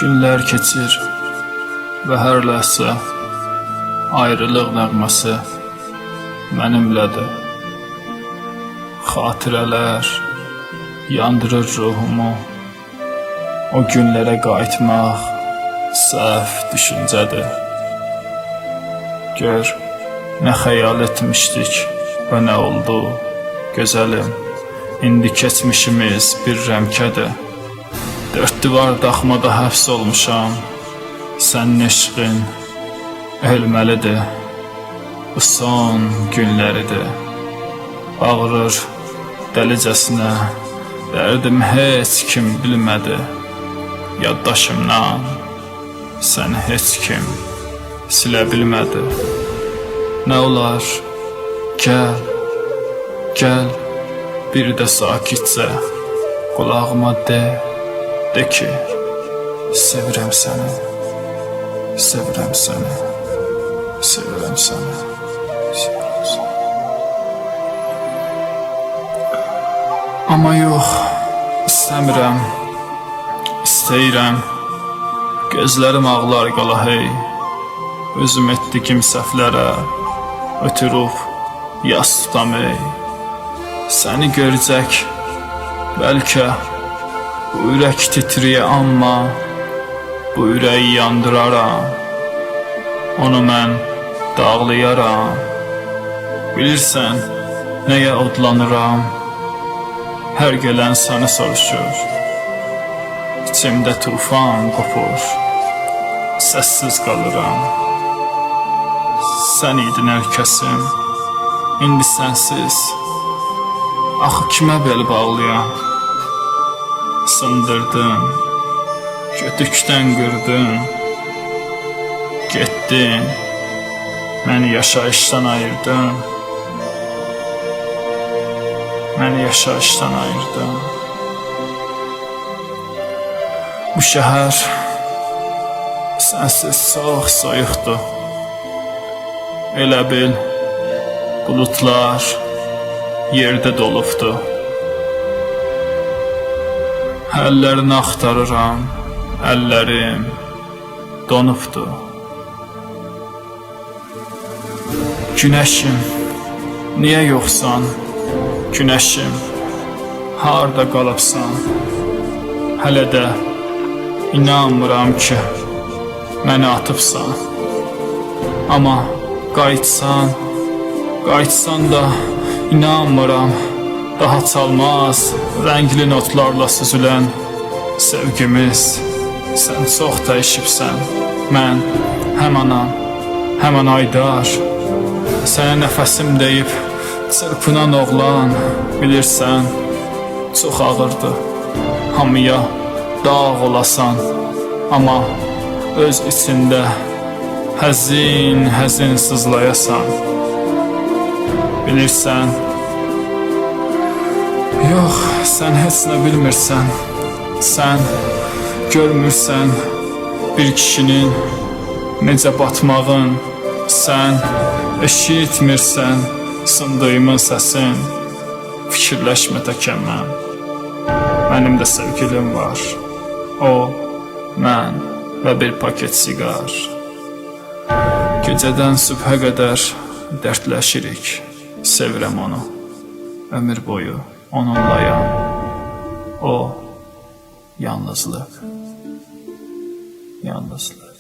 Günlər keçir və hər ləhzə ayrılıq nəğməsi mənimlədir. Xatirələr yandırır ruhumu. O günlərə qayıtmaq səhv düşüncədir. Gör, nə xəyal etmişdik və nə oldu, gözəlim. İndi keçmişimiz bir rəmkədir. Dörd divar daxmada həbs olmuşam. Sənin eşqin ölməlidir. Bu son günləridir. Ağrır dəlicəsinə, dərdim heç kim bilmədi. Yaddaşımdan səni heç kim silə bilmədi. Nə olar, gəl, gəl, bir də sakitcə qulağıma de ki, sevirəm səni, sevirəm səni, sevirəm səni, sevirəm səni. Amma yox, istəmirəm, istəyirəm. Gözlərim ağlar qala hey. Özüm etdikim səhvlərə ötürüb yas tutam ey. Səni görəcək bəlkə bu ürək titriyə, amma bu ürəyi yandıraram. Onu mən dağlayaram. Bilirsən nəyə odlanıram? Hər gələn səni soruşur. İçimdə tufan qopur, səssiz qalıram. Sən idin hər kəsim, indi sənsiz. Axı kimə bel bağlayam? Sındırdın, kötükdən qırdın, getdin, məni yaşayışdan ayırdın. Məni yaşayışdan ayırdın. Bu şəhər sənsiz çox soyuqdur. Elə bil bulutlar yerdə dolubdur. Əllərini axtarıram, əllərim donubdur. Günəşim, niyə yoxsan? Günəşim, harda qalıbsan? Hələ də inanmıram ki, məni atıbsan. Amma qayıtsan, qayıtsan da inanmıram. Daha çalmaz, rəngli notlarla süzülən sevgimiz. Sən çox dəyişibsən, mən həm anam, həm Aydar. Sənə nəfəsim deyib çırpınan oğlan, bilirsən, çox ağırdı. Hamıya dağ olasan, amma öz içində həzin, həzin sızlayasan. Bilirsən, yox, sən heç nə bilmirsən. Sən görmürsən bir kişinin necə batmağın. Sən eşitmirsən sındığımın səsin. Fikirləşmə təkən mən. Mənim də sevgilim var. O, mən və bir paket siqar. Gecədən sübhə qədər dərdləşirik. Sevirəm onu, ömür boyu onunlayam. O, yalnızlıq, yalnızlıq.